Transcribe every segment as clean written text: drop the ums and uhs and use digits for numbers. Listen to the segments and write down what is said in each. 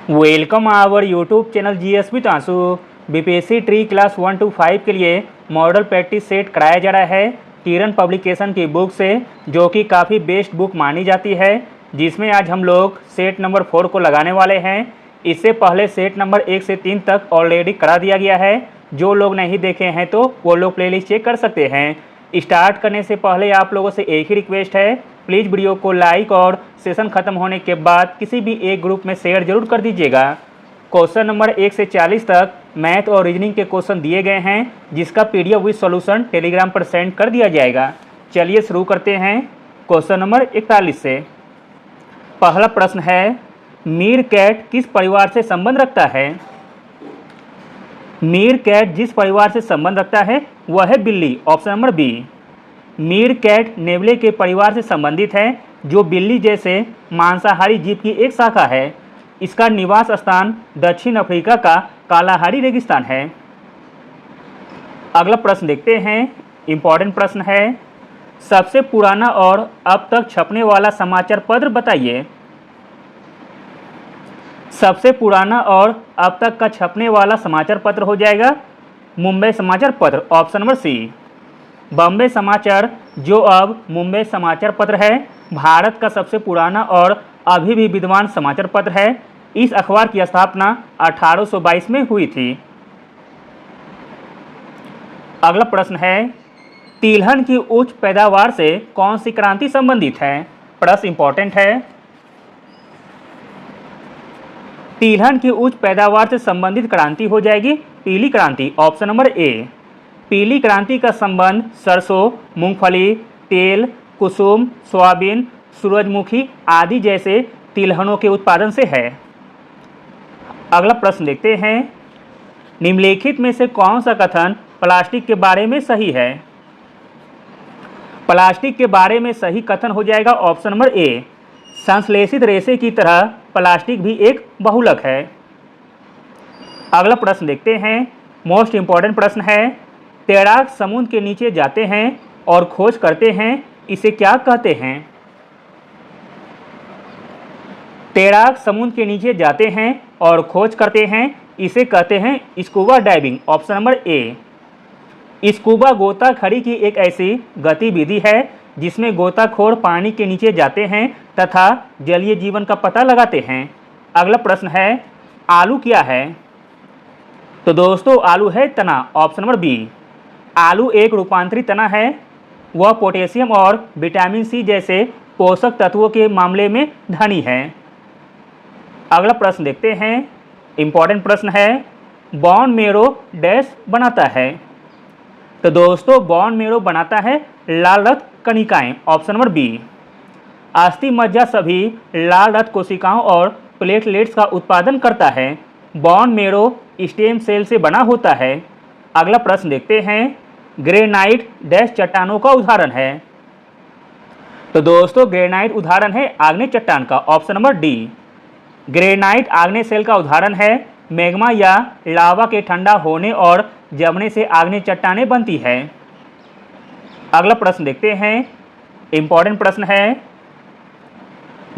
Welcome our YouTube channel GS with आंसू। BPSC TRE class 1 to 5 के लिए model practice set कराया जा रहा है किरण पब्लिकेशन की बुक से, जो कि काफ़ी बेस्ट बुक मानी जाती है, जिसमें आज हम लोग सेट नंबर 4 को लगाने वाले हैं। इससे पहले सेट नंबर 1 से 3 तक ऑलरेडी करा दिया गया है। जो लोग नहीं देखे हैं तो वो लोग प्लेलिस्ट चेक कर सकते हैं। स्टार्ट करने से पहले आप लोगों से एक ही रिक्वेस्ट है, प्लीज़ वीडियो को लाइक और सेशन खत्म होने के बाद किसी भी एक ग्रुप में शेयर जरूर कर दीजिएगा। क्वेश्चन नंबर 1 से 40 तक मैथ और रीजनिंग के क्वेश्चन दिए गए हैं, जिसका पीडीएफ विद सॉल्यूशन टेलीग्राम पर सेंड कर दिया जाएगा। चलिए शुरू करते हैं क्वेश्चन नंबर 41 से। पहला प्रश्न है, मीर कैट किस परिवार से संबंध रखता है? मीर कैट जिस परिवार से संबंध रखता है वह है बिल्ली, option number B. Meerkat नेवले के परिवार से संबंधित है, जो बिल्ली जैसे मांसाहारी जीव की एक शाखा है। इसका निवास स्थान दक्षिण अफ्रीका का कालाहारी रेगिस्तान है। अगला प्रश्न देखते हैं, इंपॉर्टेंट प्रश्न है, सबसे पुराना और अब तक छपने वाला समाचार पत्र बताइए। सबसे पुराना और अब तक का छपने वाला समाचार पत्र हो जाएगा मुंबई समाचार पत्र, ऑप्शन नंबर सी। बॉम्बे समाचार, जो अब मुंबई समाचार पत्र है, भारत का सबसे पुराना और अभी भी विद्यमान समाचार पत्र है। इस अखबार की स्थापना 1822 में हुई थी। अगला प्रश्न है, तिलहन की उच्च पैदावार से कौन सी क्रांति संबंधित है? प्रश्न इंपॉर्टेंट है। तिलहन की उच्च पैदावार से संबंधित क्रांति हो जाएगी पीली क्रांति, ऑप्शन नंबर ए। पीली क्रांति का संबंध सरसों, मूंगफली, तेल, कुसुम, सोयाबीन, सूरजमुखी आदि जैसे तिलहनों के उत्पादन से है। अगला प्रश्न देखते हैं, निम्नलिखित में से कौन सा कथन प्लास्टिक के बारे में सही है? प्लास्टिक के बारे में सही कथन हो जाएगा ऑप्शन नंबर ए। संश्लेषित रेशे की तरह प्लास्टिक भी एक बहुलक है। अगला प्रश्न देखते हैं, मोस्ट इंपॉर्टेंट प्रश्न है, तैराक समुद्र के नीचे जाते हैं और खोज करते हैं, इसे क्या कहते हैं? तैराक समुद्र के नीचे जाते हैं और खोज करते हैं, इसे कहते हैं scuba diving, option number A. Scuba गोताखोरी की एक ऐसी गतिविधि है जिसमें गोताखोर पानी के नीचे जाते हैं तथा जलीय जीवन का पता लगाते हैं। अगला प्रश्न है, आलू क्या है? तो दोस्तों आलू है तना, ऑप्शन नंबर बी। आलू एक रूपांतरित तना है। वह पोटेशियम और विटामिन सी जैसे पोषक तत्वों के मामले में धनी है। अगला प्रश्न देखते हैं, इंपॉर्टेंट प्रश्न है, बोन मैरो डैश बनाता है? तो दोस्तों बोन मैरो बनाता है लाल रक्त कणिकाएं, ऑप्शन नंबर बी। अस्थि मज्जा सभी लाल रक्त कोशिकाओं और प्लेटलेट्स का उत्पादन करता है। बोन मैरो स्टेम सेल से बना होता है। अगला प्रश्न देखते हैं, ग्रेनाइट डैश चट्टानों का उदाहरण है? तो दोस्तों ग्रेनाइट उदाहरण है आग्नेय चट्टान का, ऑप्शन नंबर डी। ग्रेनाइट आग्नेय सेल का उदाहरण है। मैग्मा या लावा के ठंडा होने और जमने से आग्नेय चट्टानें बनती है। अगला प्रश्न देखते हैं, इंपॉर्टेंट प्रश्न है,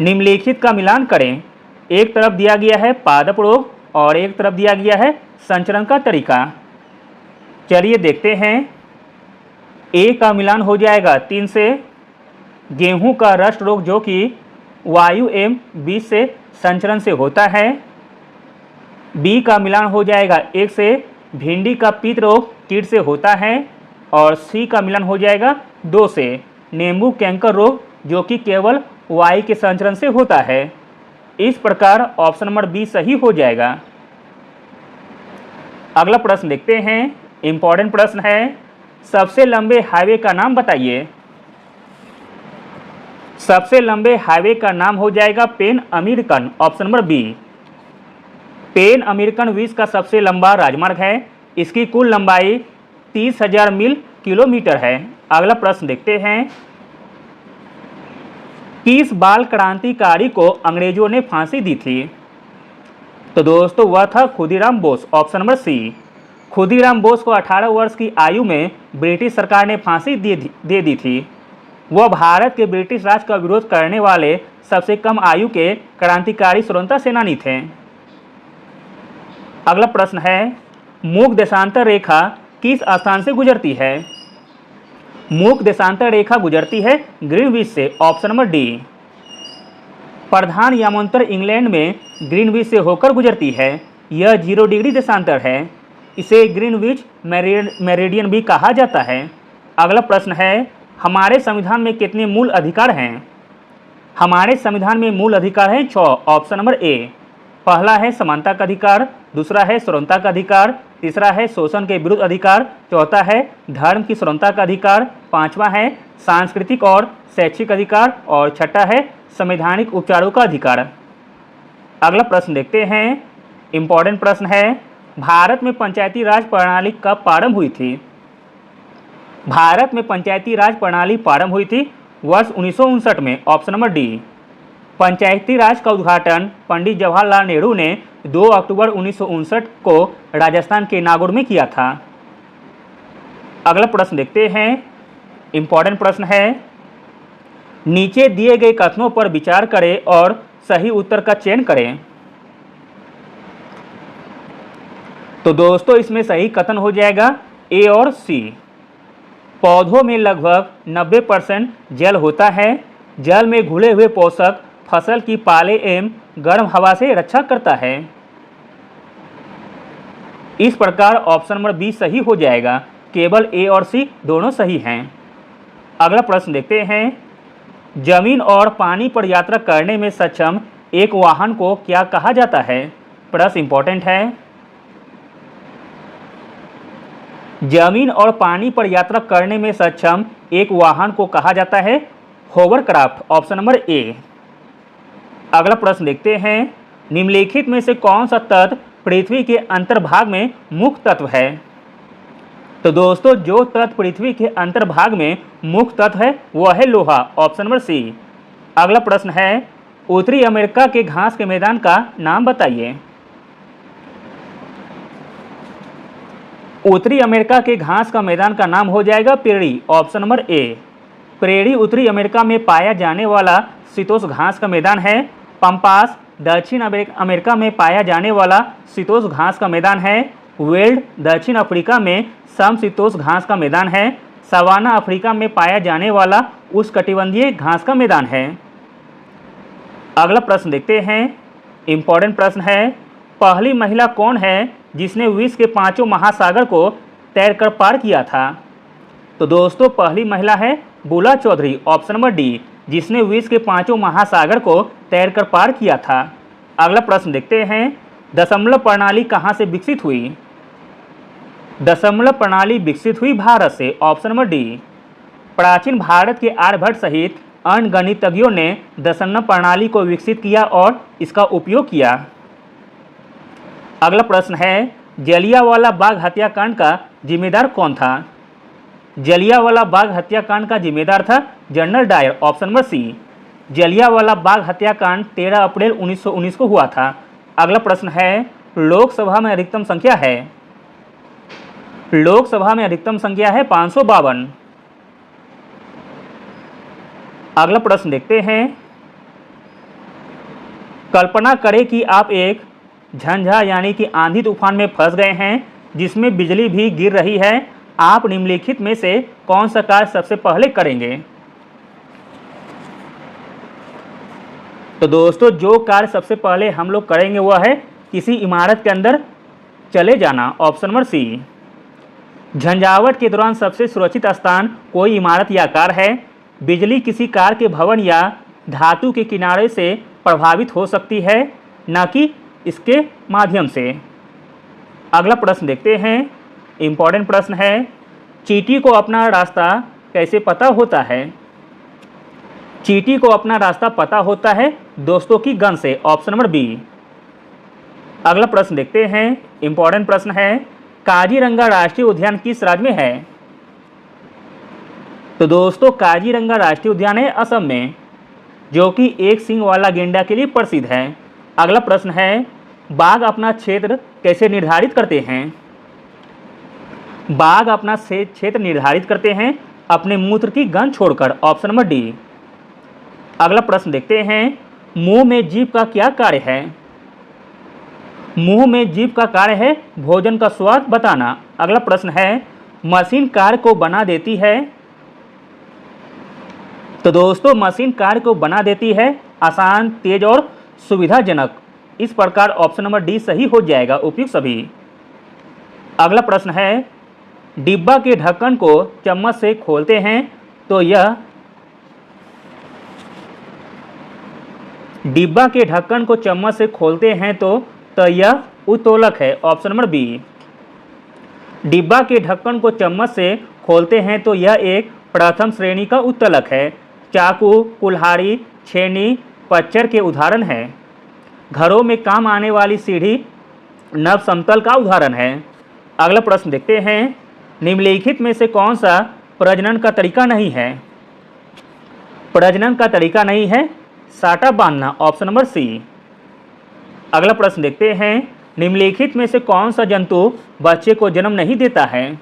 निम्नलिखित का मिलान करें। एक तरफ दिया गया है पादप रोग और एक तरफ दिया गया है संचरण का तरीका। चलिए देखते हैं, ए का मिलान हो जाएगा 3 से गेहूं का रस्ट रोग, जो कि वायु एवं बीज से संचरण से होता है। बी का मिलान हो जाएगा 1 से भिंडी का पीत रोग कीट से होता है। और सी का मिलान हो जाएगा 2 से नींबू कैंकर रोग, जो कि केवल वायु के संचरण से होता है। इस प्रकार ऑप्शन नंबर बी सही हो जाएगा। अगला प्रश्न देखते हैं, इंपॉर्टेंट प्रश्न है, सबसे लंबे हाईवे का नाम बताइए। सबसे लंबे हाईवे का नाम हो जाएगा Pan American, option number B. Pan American विश्व का सबसे लंबा राजमार्ग है। इसकी कुल लंबाई 30,000 मील किलोमीटर है। अगला प्रश्न देखते हैं, किस बाल क्रांतिकारी को अंग्रेजों ने फांसी दी थी? तो दोस्तों वह था Khudiram Bose, option number C. Khudiram Bose को 18 वर्ष की आयु में ब्रिटिश सरकार ने फांसी दे दी थी। वह भारत के ब्रिटिश राज का विरोध करने वाले सबसे कम आयु के क्रांतिकारी स्वतंत्रता सेनानी थे। अगला प्रश्न है, मूक देशांतर रेखा किस स्थान से गुजरती है? मूक देशांतर रेखा गुजरती है ग्रीनविच से, ऑप्शन नंबर डी। प्रधान यामांतर इंग्लैंड में ग्रीनविच से होकर गुजरती है। यह 0 डिग्री देशांतर है। इसे ग्रीनविच मेरिडियन भी कहा जाता है। अगला प्रश्न है, हमारे संविधान में कितने मूल अधिकार हैं? हमारे संविधान में मूल अधिकार है 6, ऑप्शन नंबर ए। पहला है समानता का अधिकार, दूसरा है स्वतंत्रता का अधिकार, तीसरा है शोषण के विरुद्ध अधिकार, चौथा है धर्म की स्वतंत्रता का अधिकार, पांचवा है सांस्कृतिक और शैक्षिक अधिकार और छठा है संवैधानिक उपचारों का अधिकार। अगला प्रश्न देखते हैं, इंपॉर्टेंट प्रश्न है, भारत में पंचायती राज प्रणाली कब प्रारंभ हुई थी? भारत में पंचायती राज प्रणाली प्रारंभ हुई थी वर्ष 1959 में, ऑप्शन नंबर डी। पंचायती राज का उद्घाटन पंडित जवाहरलाल नेहरू ने 2 अक्टूबर 1959 को राजस्थान के नागौर में किया था। अगला प्रश्न देखते हैं, इंपॉर्टेंट प्रश्न है, नीचे दिए गए कथनों पर विचार करें और सही उत्तर का चयन करें। तो दोस्तों इसमें सही कथन हो जाएगा ए और सी। पौधों में लगभग 90% जल होता है। जल में घुले हुए पोषक फसल की पाले एवं गर्म हवा से रक्षा करता है। इस प्रकार ऑप्शन नंबर बी सही हो जाएगा। केवल ए और सी दोनों सही हैं। अगला प्रश्न देखते हैं, जमीन और पानी पर यात्रा करने में सक्षम एक वाहन को क्या कहा जाता है? प्रश्न इंपॉर्टेंट है। जमीन और पानी पर यात्रा करने में सक्षम एक वाहन को कहा जाता है होवरक्राफ्ट, ऑप्शन नंबर ए। अगला प्रश्न देखते हैं, निम्नलिखित में से कौन सा तत्व पृथ्वी के अंतर्भाग में मुख्य तत्व है? तो दोस्तों जो तत्व पृथ्वी के अंतर्भाग में मुख्य तत्व है वह है लोहा, ऑप्शन नंबर सी। अगला प्रश्न है, उत्तरी अमेरिका के घास के मैदान का नाम बताइए। उत्तरी अमेरिका के घास का मैदान का नाम हो जाएगा प्रेरी, ऑप्शन नंबर ए। प्रेरी उत्तरी अमेरिका में पाया जाने वाला शीतोष्ण घास का मैदान है। पंपास दक्षिण अमेरिका में पाया जाने वाला शीतोष्ण घास का मैदान है। वेल्ड दक्षिण अफ्रीका में समशीतोष्ण घास का मैदान है। सवाना अफ्रीका में पाया जाने वाला उष्णकटिबंधीय घास का मैदान है। अगला प्रश्न देखते हैं, इंपॉर्टेंट प्रश्न है, पहली महिला कौन है जिसने विश्व के 5 महासागर को तैरकर पार किया था? तो दोस्तों पहली महिला है बुला चौधरी, ऑप्शन नंबर डी, जिसने विश्व के 5 महासागर को तैरकर पार किया था। अगला प्रश्न देखते हैं, दशमलव प्रणाली कहाँ से विकसित हुई? दशमलव प्रणाली विकसित हुई भारत से, ऑप्शन नंबर डी। प्राचीन भारत के आर्यभट्ट सहित अन्य गणितज्ञों ने दशमलव प्रणाली को विकसित किया और इसका उपयोग किया। अगला प्रश्न है, जलियांवाला बाग हत्याकांड का जिम्मेदार कौन था? जलियांवाला बाग हत्याकांड का जिम्मेदार था general Dyer, option number C. Jallianwala Bagh हत्याकांड 13 अप्रैल 1919 को हुआ था। अगला प्रश्न है, लोकसभा में अधिकतम संख्या है? लोकसभा में अधिकतम संख्या है 552। अगला प्रश्न देखते हैं, कल्पना करें कि आप एक झंझा यानी कि आंधी तूफान में फंस गए हैं जिसमें बिजली भी गिर रही है। आप निम्नलिखित में से कौन सा कार्य सबसे पहले करेंगे? तो दोस्तों जो कार्य सबसे पहले हम लोग करेंगे वह है किसी इमारत के अंदर चले जाना, ऑप्शन नंबर सी। झंझावट के दौरान सबसे सुरक्षित स्थान कोई इमारत या कार है। बिजली किसी कार के भवन या धातु के किनारे से प्रभावित हो सकती है, न कि इसके माध्यम से। अगला प्रश्न देखते हैं, इंपॉर्टेंट प्रश्न है, चींटी को अपना रास्ता कैसे पता होता है? चींटी को अपना रास्ता पता होता है दोस्तों की गंध से, ऑप्शन नंबर बी। अगला प्रश्न देखते हैं, इंपॉर्टेंट प्रश्न है, काजीरंगा राष्ट्रीय उद्यान किस राज्य में है? तो दोस्तों काजीरंगा राष्ट्रीय उद्यान है असम में, जो कि एक सींग वाला गेंडा के लिए प्रसिद्ध है। अगला प्रश्न है, बाघ अपना क्षेत्र कैसे निर्धारित करते हैं? बाघ अपना क्षेत्र निर्धारित करते हैं अपने मूत्र की गंध छोड़कर, ऑप्शन नंबर डी। अगला प्रश्न देखते हैं, मुंह में जीभ का क्या कार्य है? मुंह में जीभ का कार्य है भोजन का स्वाद बताना। अगला प्रश्न है, मशीन कार्य को बना देती है। तो दोस्तों मशीन कार्य को बना देती है आसान, तेज और सुविधाजनक। इस प्रकार ऑप्शन नंबर डी सही हो जाएगा उपयुक्त सभी। अगला प्रश्न है, डिब्बा के ढक्कन को चम्मच से खोलते हैं तो यह डिब्बा के ढक्कन को चम्मच से खोलते हैं तो यह उत्तोलक है। Option number B. डिब्बा के ढक्कन को चम्मच से खोलते हैं तो यह एक प्रथम श्रेणी का उत्तोलक है। चाकू, कुल्हाड़ी, छेनी, पच्चर के उदाहरण हैं। घरों में काम आने वाली सीढ़ी नव समतल का उदाहरण है। अगला प्रश्न देखते हैं, निम्नलिखित में से कौन सा प्रजनन का तरीका नहीं है। प्रजनन का तरीका नहीं है साटा बांधना। Option number C. अगला प्रश्न देखते हैं, निम्नलिखित में से कौन सा जंतु बच्चे को जन्म नहीं देता है।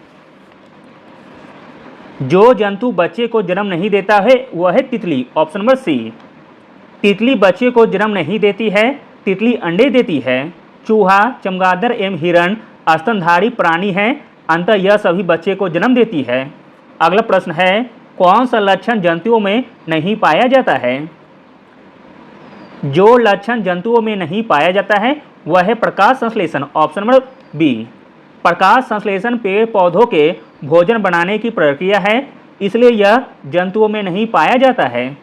जो जंतु बच्चे को जन्म नहीं देता है वह है तितली। Option number C. तितली बच्चे को जन्म नहीं देती है, तितली अंडे देती है। चूहा, चमगादड़ एवं हिरण स्तनधारी प्राणी हैं, अंततः यह सभी बच्चे को जन्म देती है। अगला प्रश्न है, कौन सा लक्षण जंतुओं में नहीं पाया जाता है। जो लक्षण जंतुओं में नहीं पाया जाता है वह है प्रकाश संश्लेषण। Option number B. प्रकाश संश्लेषण पेड़ पौधों के भोजन बनाने की प्रक्रिया है, इसलिए यह जंतुओं में नहीं पाया जाता है।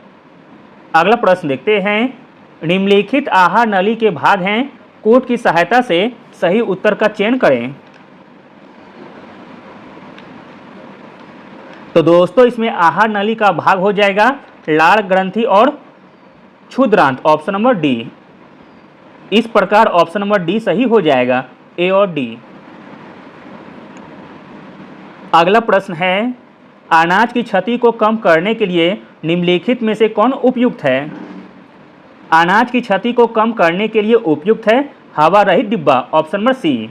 अगला प्रश्न देखते हैं, निम्नलिखित आहार नली के भाग हैं, कूट की सहायता से सही उत्तर का चयन करें। तो दोस्तों इसमें आहार नली का भाग हो जाएगा लाल ग्रंथि और क्षुद्रांत। Option number D. इस प्रकार ऑप्शन नंबर डी सही हो जाएगा, ए और डी। अगला प्रश्न है, अनाज की क्षति को कम करने के लिए निम्नलिखित में से कौन उपयुक्त है। अनाज की क्षति को कम करने के लिए उपयुक्त है हवा रहित डिब्बा। Option number C.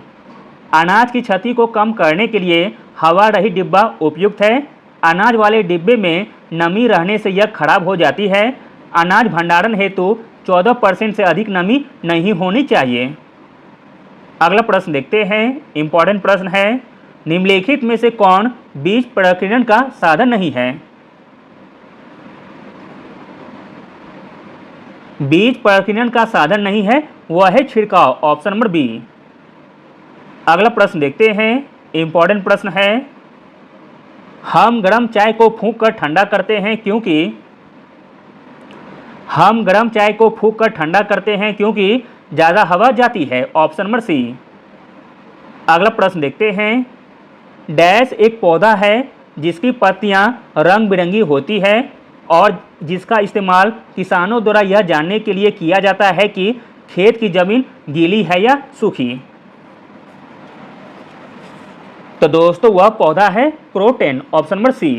अनाज की क्षति को कम करने के लिए हवा रहित डिब्बा उपयुक्त है। अनाज वाले डिब्बे में नमी रहने से यह खराब हो जाती है। अनाज भंडारण हेतु 14% से अधिक नमी नहीं होनी चाहिए। अगला प्रश्न देखते हैं, इंपॉर्टेंट प्रश्न है, निम्नलिखित में से कौन बीज प्रकीर्णन का साधन नहीं है। बीज प्रकीर्णन का साधन नहीं है वह है छिड़काव। Option number B. अगला प्रश्न देखते हैं, इंपॉर्टेंट प्रश्न है, हम गर्म चाय को फूंक कर ठंडा करते हैं क्योंकि हम गर्म चाय को फूंक कर ठंडा करते हैं क्योंकि ज़्यादा हवा जाती है। Option number C. अगला प्रश्न देखते हैं, डैश एक पौधा है जिसकी पत्तियां रंग बिरंगी होती है और जिसका इस्तेमाल किसानों द्वारा यह जानने के लिए किया जाता है कि खेत की जमीन गीली है या सूखी। तो दोस्तों वह पौधा है क्रोटेन। ऑप्शन नंबर सी।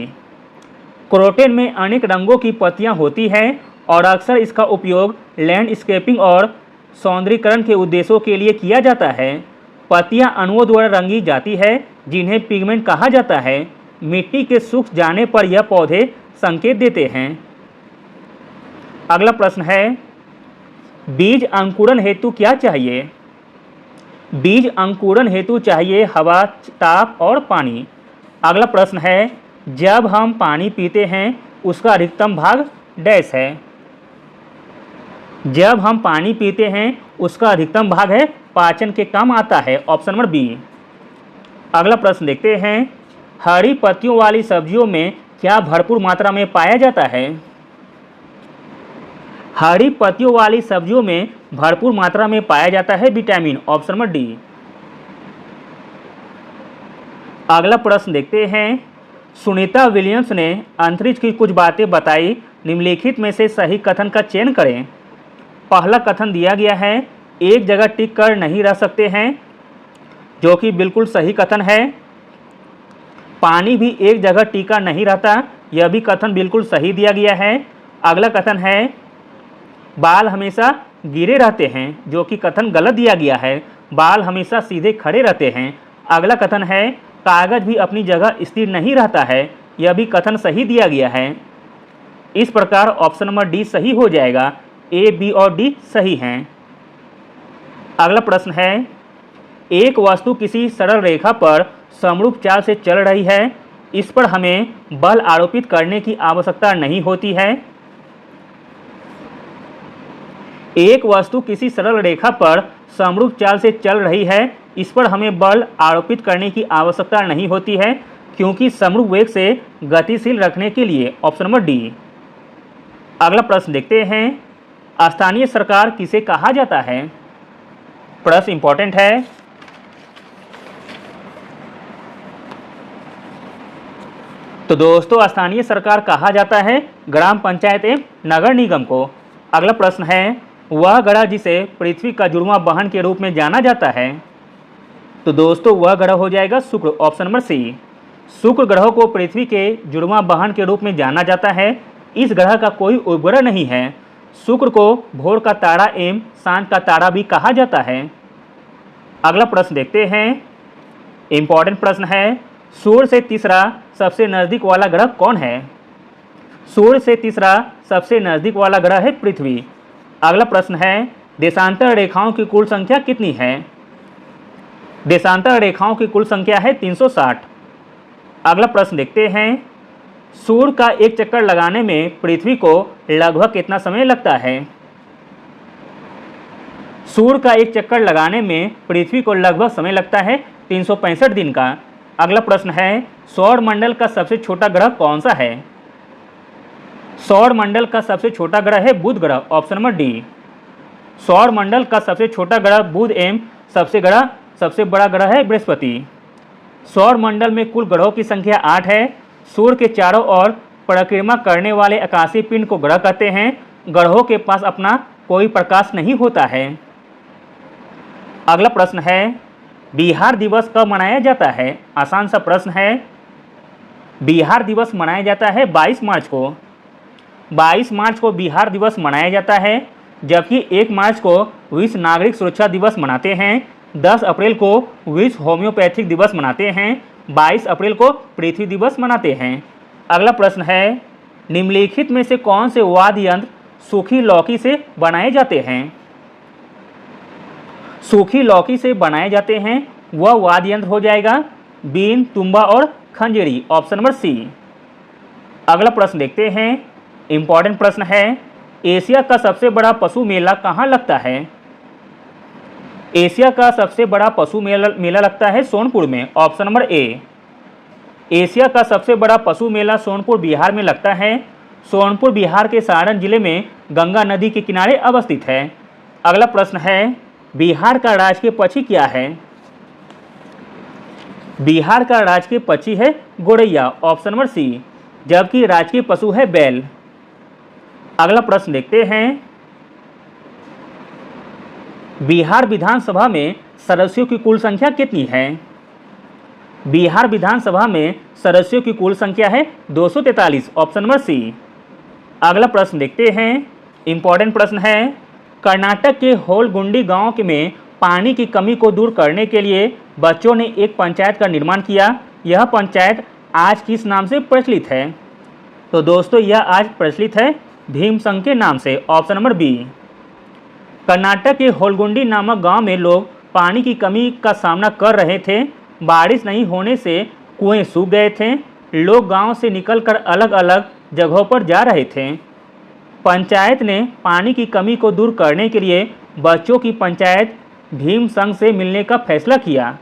क्रोटेन में अनेक रंगों की पत्तियां होती हैं और अक्सर इसका उपयोग लैंडस्केपिंग और सौंदर्यीकरण के उद्देश्यों के लिए किया जाता है। पत्तियां अणुओं द्वारा रंगी जाती है जिन्हें पिगमेंट कहा जाता है। मिट्टी के सूख जाने पर यह पौधे संकेत देते हैं। अगला प्रश्न है, बीज अंकुरण हेतु क्या चाहिए। बीज अंकुरण हेतु चाहिए हवा, ताप और पानी। अगला प्रश्न है, जब हम पानी पीते हैं उसका अधिकतम भाग डैश है। जब हम पानी पीते हैं उसका अधिकतम भाग है पाचन के काम आता है। Option number B. अगला प्रश्न देखते हैं, हरी पत्तियों वाली सब्जियों में क्या भरपूर मात्रा में पाया जाता है। हरी पत्तियों वाली सब्जियों में भरपूर मात्रा में पाया जाता है विटामिन। Option number D. अगला प्रश्न देखते हैं, सुनीता विलियम्स ने अंतरिक्ष की कुछ बातें बताई, निम्नलिखित में से सही कथन का चयन करें। पहला कथन दिया गया है, एक जगह टिक कर नहीं रह सकते हैं, जो कि बिल्कुल सही कथन है। पानी भी एक जगह टिका नहीं रहता, यह भी कथन बिल्कुल सही दिया गया है। अगला कथन है, बाल हमेशा गिरे रहते हैं, जो कि कथन गलत दिया गया है। बाल हमेशा सीधे खड़े रहते हैं। अगला कथन है, कागज भी अपनी जगह स्थिर नहीं रहता है, यह भी कथन सही दिया गया है। इस प्रकार ऑप्शन नंबर डी सही हो जाएगा, ए, बी और डी सही हैं। अगला प्रश्न है, एक वस्तु किसी सरल रेखा पर समरूप चाल से चल रही है, इस पर हमें बल आरोपित करने की आवश्यकता नहीं होती है। एक वस्तु किसी सरल रेखा पर समरूप चाल से चल रही है, इस पर हमें बल आरोपित करने की आवश्यकता नहीं होती है, क्योंकि समरूप वेग से गतिशील रखने के लिए। Option number D. अगला प्रश्न देखते हैं, स्थानीय सरकार किसे कहा जाता है? प्रश्न इंपॉर्टेंट है। तो दोस्तों, स्थानीय सरकार कहा जाता है ग्राम पंचायत एवं नगर निगम को। अगला प्रश्न है, वह ग्रह जिसे पृथ्वी का जुड़वां वाहन के रूप में जाना जाता है? तो दोस्तों, वह ग्रह हो जाएगा शुक्र। Option number C. शुक्र ग्रह को पृथ्वी के जुड़वां वाहन के रूप में जाना जाता है। इस ग्रह का कोई उपग्रह नहीं है। शुक्र को भोर का तारा एवं सांझ का तारा भी कहा जाता है। अगला प्रश्न देखते हैं, इंपॉर्टेंट प्रश्न है, सूर्य से तीसरा सबसे नजदीक वाला ग्रह कौन है? सूर्य से तीसरा सबसे नजदीक वाला ग्रह है पृथ्वी। अगला प्रश्न है, देशांतर रेखाओं की कुल संख्या कितनी है? देशांतर रेखाओं की कुल संख्या है 360। अगला प्रश्न देखते हैं, सूर्य का एक चक्कर लगाने में पृथ्वी को लगभग कितना समय लगता है? सूर्य का एक चक्कर लगाने में पृथ्वी को लगभग समय लगता है 365 दिन का। अगला प्रश्न है, सौर मंडल का सबसे छोटा ग्रह कौन सा है? सौर मंडल का सबसे छोटा ग्रह है बुध ग्रह। Option number D. सौर मंडल का सबसे छोटा ग्रह बुध एवं सबसे बड़ा ग्रह है बृहस्पति। सौर मंडल में कुल ग्रहों की संख्या 8 है। सूर्य के चारों ओर परिक्रमा करने वाले आकाशीय पिंड को ग्रह कहते हैं। ग्रहों के पास अपना कोई प्रकाश नहीं होता है। अगला प्रश्न है, बिहार दिवस कब मनाया जाता है? आसान सा प्रश्न है। बिहार दिवस मनाया जाता है 22 मार्च को। 22 मार्च को बिहार दिवस मनाया जाता है, जबकि 1 मार्च को विश्व नागरिक सुरक्षा दिवस मनाते हैं। 10 अप्रैल को विश्व होम्योपैथिक दिवस मनाते हैं। 22 अप्रैल को पृथ्वी दिवस मनाते हैं। अगला प्रश्न है, निम्नलिखित में से कौन से वाद्य यंत्र सूखी लौकी से बनाए जाते हैं? सूखी लौकी से बनाए जाते हैं वह वाद्य यंत्र हो जाएगा बीन, तुंबा और खंजरी। Option number C. अगला प्रश्न देखते हैं, इंपॉर्टेंट प्रश्न है, एशिया का सबसे बड़ा पशु मेला कहाँ लगता है? एशिया का सबसे बड़ा पशु मेला लगता है सोनपुर में। ऑप्शन नंबर ए। एशिया का सबसे बड़ा पशु मेला सोनपुर बिहार में लगता है। सोनपुर बिहार के सारण जिले में गंगा नदी के किनारे अवस्थित है। अगला प्रश्न है, बिहार का राजकीय पक्षी क्या है? बिहार का राजकीय पक्षी है गोरैया। Option number C. जबकि राजकीय पशु है बैल। अगला प्रश्न देखते हैं, बिहार विधानसभा में सदस्यों की कुल संख्या कितनी है? बिहार विधानसभा में सदस्यों की कुल संख्या है 243। Option number C. अगला प्रश्न देखते हैं, इंपॉर्टेंट प्रश्न है, कर्नाटक के होलगुंडी गांव में पानी की कमी को दूर करने के लिए बच्चों ने एक पंचायत का निर्माण किया। यह पंचायत आज किस नाम से प्रचलित है? तो दोस्तों, यह आज प्रचलित है भीमसंग के नाम से। Option number B. कर्नाटक के होलगुंडी नामक गांव में लोग पानी की कमी का सामना कर रहे थे। बारिश नहीं होने से कुएं सूख गए थे। लोग गांव से निकलकर अलग अलग जगहों पर जा रहे थे। पंचायत ने पानी की कमी को दूर करने के लिए बच्चों की पंचायत भीमसंग से मिलने का फैसला किया।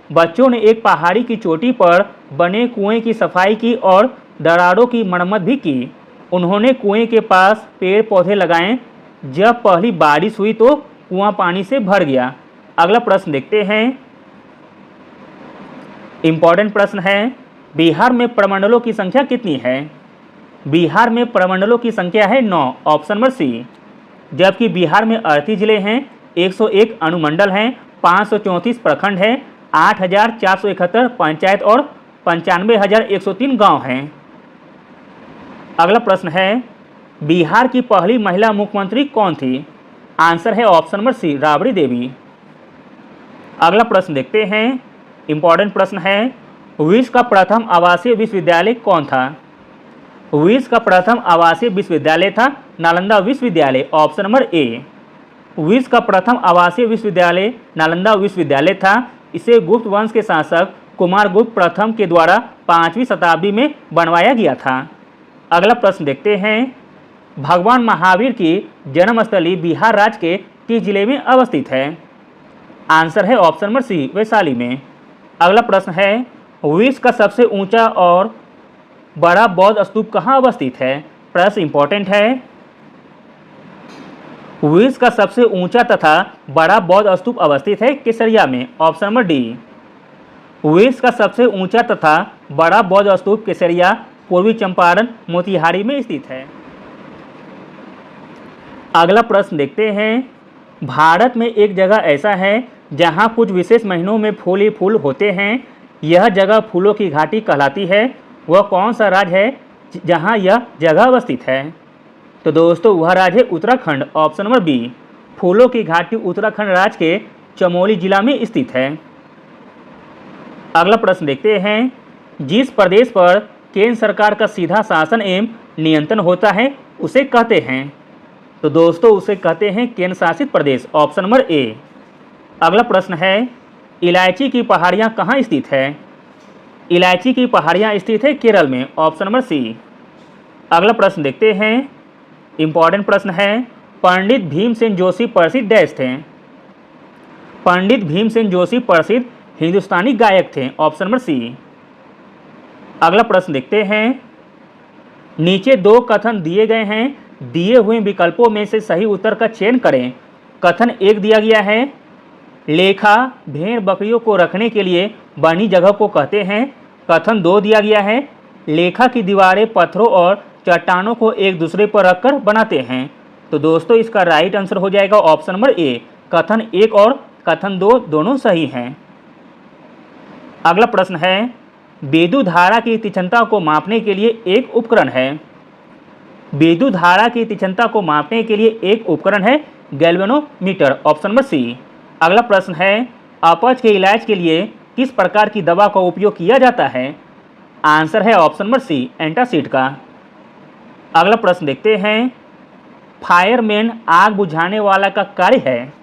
बच्चों ने एक पहाड़ी की चोटी पर बने कुएं की सफाई की और दरारों की मरम्मत भी की। उन्होंने कुएं के पास पेड़ पौधे लगाए। जब पहली बारिश हुई तो कुआं पानी से भर गया। अगला प्रश्न देखते हैं, इंपॉर्टेंट प्रश्न है, बिहार में प्रमंडलों की संख्या कितनी है? बिहार में प्रमंडलों की संख्या है 9। Option number C. जबकि बिहार में 38 जिले हैं, 101 अनुमंडल हैं, 534 प्रखंड हैं, 8,471 पंचायत और 95,103 गांव हैं। अगला प्रश्न है, बिहार की पहली महिला मुख्यमंत्री कौन थी? आंसर है ऑप्शन नंबर सी, राबड़ी देवी। अगला प्रश्न देखते हैं, इंपॉर्टेंट प्रश्न है, विश्व का प्रथम आवासीय विश्वविद्यालय कौन था? विश्व का प्रथम आवासीय विश्वविद्यालय था नालंदा विश्वविद्यालय। ऑप्शन नंबर ए। विश्व का प्रथम आवासीय विश्वविद्यालय नालंदा विश्वविद्यालय था। इसे गुप्त वंश के शासक कुमारगुप्त प्रथम के द्वारा 5वीं शताब्दी में बनवाया गया था। अगला प्रश्न देखते हैं, भगवान महावीर की जन्मस्थली बिहार राज्य के किस जिले में अवस्थित है? आंसर है ऑप्शन नंबर सी, वैशाली में। अगला प्रश्न है, विश्व का सबसे ऊंचा और बड़ा बौद्ध स्तूप कहाँ अवस्थित है? प्रश्न इंपॉर्टेंट है। विश्व का सबसे ऊंचा तथा बड़ा बौद्ध स्तूप अवस्थित है केसरिया में। Option number D. विश्व का सबसे ऊंचा तथा बड़ा बौद्ध स्तूप केसरिया, पूर्वी चंपारण, मोतिहारी में स्थित है। अगला प्रश्न देखते हैं, भारत में एक जगह ऐसा है जहां कुछ विशेष महीनों में फूल ही फूल होते हैं। यह जगह फूलों की घाटी कहलाती है। वह कौन सा राज्य है जहां यह जगह अवस्थित है? तो दोस्तों वह राज्य है उत्तराखंड। Option number B. फूलों की घाटी उत्तराखंड राज्य के चमोली जिला में स्थित है। अगला प्रश्न देखते हैं, जिस प्रदेश पर केंद्र सरकार का सीधा शासन एवं नियंत्रण होता है उसे कहते हैं? तो दोस्तों उसे कहते हैं केंद्र शासित प्रदेश। ऑप्शन नंबर ए। अगला प्रश्न है, इलायची की पहाड़ियाँ कहाँ स्थित है? इलायची की पहाड़ियाँ स्थित है केरल में। Option number C. अगला प्रश्न देखते हैं, इंपॉर्टेंट प्रश्न है, पंडित भीमसेन जोशी प्रसिद्ध डैश थे? पंडित भीमसेन जोशी प्रसिद्ध हिंदुस्तानी गायक थे। Option number C. अगला प्रश्न देखते हैं, नीचे दो कथन दिए गए हैं, दिए हुए विकल्पों में से सही उत्तर का चयन करें। कथन एक दिया गया है, लेखा भेड़ बकरियों को रखने के लिए बनी जगह को कहते हैं। कथन दो दिया गया है, लेखा की दीवारें पत्थरों और चट्टानों को एक दूसरे पर रखकर बनाते हैं। तो दोस्तों इसका राइट आंसर हो जाएगा ऑप्शन नंबर ए। कथन एक और कथन दो दोनों सही हैं। अगला प्रश्न है, विद्युत धारा की तीक्ष्णता को मापने के लिए एक उपकरण है। विद्युत धारा की तीक्ष्णता को मापने के लिए एक उपकरण है गैल्वेनोमीटर। Option number C. अगला प्रश्न है, अपच के इलाज के लिए किस प्रकार की दवा का उपयोग किया जाता है? आंसर है ऑप्शन नंबर सी, एंटासिड का। अगला प्रश्न देखते हैं, फायरमैन आग बुझाने वाला का कार्य है।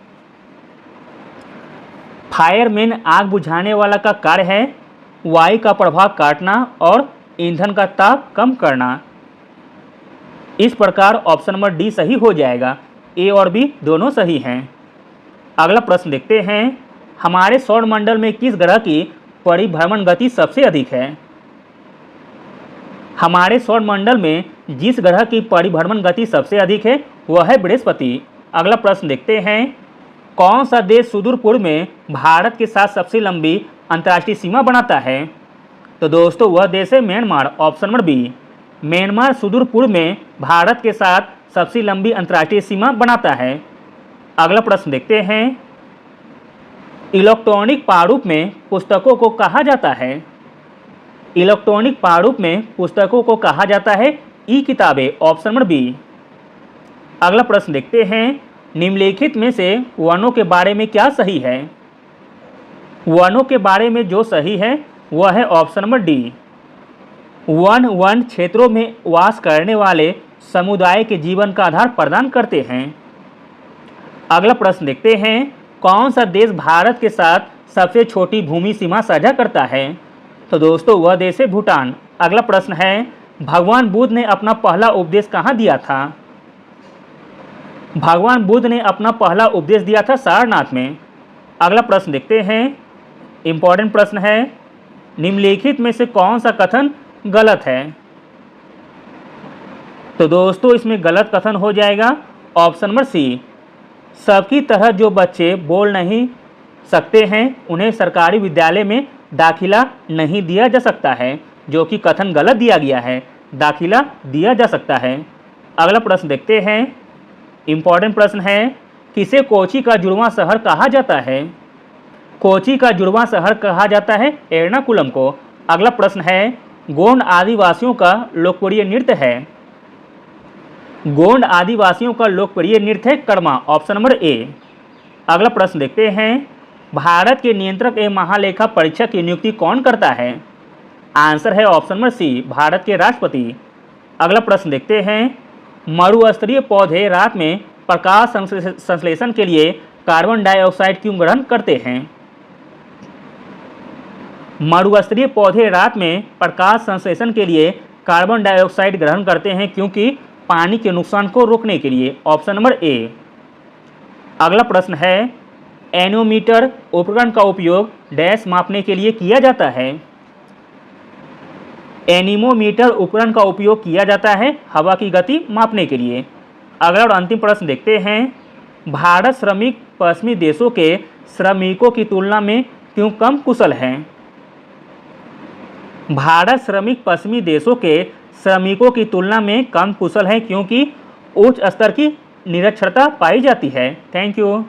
फायरमैन आग बुझाने वाला का कार्य है वायु का प्रभाव काटना और ईंधन का ताप कम करना। इस प्रकार ऑप्शन नंबर डी सही हो जाएगा। ए और बी दोनों सही हैं। अगला प्रश्न देखते हैं, हमारे सौरमंडल में किस ग्रह की परिभ्रमण गति सबसे अधिक है? हमारे सौरमंडल में जिस ग्रह की परिभ्रमण गति सबसे अधिक है वह है बृहस्पति। अगला प्रश्न देखते हैं, कौन सा देश सुदूर पूर्व में भारत के साथ सबसे लंबी अंतर्राष्ट्रीय सीमा बनाता है? तो दोस्तों वह देश है Myanmar. Option number B. Myanmar सुदूर पूर्व में भारत के साथ सबसे लंबी अंतर्राष्ट्रीय सीमा बनाता है। अगला प्रश्न देखते हैं, इलेक्ट्रॉनिक प्रारूप में पुस्तकों को कहा जाता है? इलेक्ट्रॉनिक प्रारूप में पुस्तकों को कहा जाता है ई किताबें। Option number B. अगला प्रश्न देखते हैं, निम्नलिखित में से वनों के बारे में क्या सही है? वनों के बारे में जो सही है वह है ऑप्शन नंबर डी। वन क्षेत्रों में वास करने वाले समुदाय के जीवन का आधार प्रदान करते हैं। अगला प्रश्न देखते हैं, कौन सा देश भारत के साथ सबसे छोटी भूमि सीमा साझा करता है? तो दोस्तों वह देश है भूटान। अगला प्रश्न है, भगवान बुद्ध ने अपना पहला उपदेश कहाँ दिया था? भगवान बुद्ध ने अपना पहला उपदेश दिया था सारनाथ में। अगला प्रश्न देखते हैं, इंपॉर्टेंट प्रश्न है, निम्नलिखित में से कौन सा कथन गलत है? तो दोस्तों इसमें गलत कथन हो जाएगा ऑप्शन नंबर सी। सबकी तरह जो बच्चे बोल नहीं सकते हैं उन्हें सरकारी विद्यालय में दाखिला नहीं दिया जा सकता है, जो कि कथन गलत दिया गया है। दाखिला दिया जा सकता है। अगला प्रश्न देखते हैं, इंपॉर्टेंट प्रश्न है, किसे कोची का जुड़वां शहर कहा जाता है? कोची का जुड़वां शहर कहा जाता है एर्नाकुलम को। अगला प्रश्न है, गोंड आदिवासियों का लोकप्रिय नृत्य है? गोंड आदिवासियों का लोकप्रिय नृत्य है कर्मा। ऑप्शन नंबर ए। अगला प्रश्न देखते हैं, भारत के नियंत्रक एवं महालेखा परीक्षक की नियुक्ति कौन करता है? आंसर है ऑप्शन नंबर सी, भारत के राष्ट्रपति। अगला प्रश्न देखते हैं, मरुस्तरीय पौधे रात में प्रकाश संश्लेषण के लिए कार्बन डाइऑक्साइड क्यों ग्रहण करते हैं? मरुस्थलीय पौधे रात में प्रकाश संश्लेषण के लिए कार्बन डाइऑक्साइड ग्रहण करते हैं क्योंकि पानी के नुकसान को रोकने के लिए। ऑप्शन नंबर ए। अगला प्रश्न है, एनोमीटर उपकरण का उपयोग डैश मापने के लिए किया जाता है? एनीमोमीटर उपकरण का उपयोग किया जाता है हवा की गति मापने के लिए। अगला और अंतिम प्रश्न देखते हैं, भारत श्रमिक पश्चिमी देशों के श्रमिकों की तुलना में क्यों कम कुशल हैं? भारत श्रमिक पश्चिमी देशों के श्रमिकों की तुलना में कम कुशल हैं क्योंकि उच्च स्तर की निरक्षरता पाई जाती है। Thank you.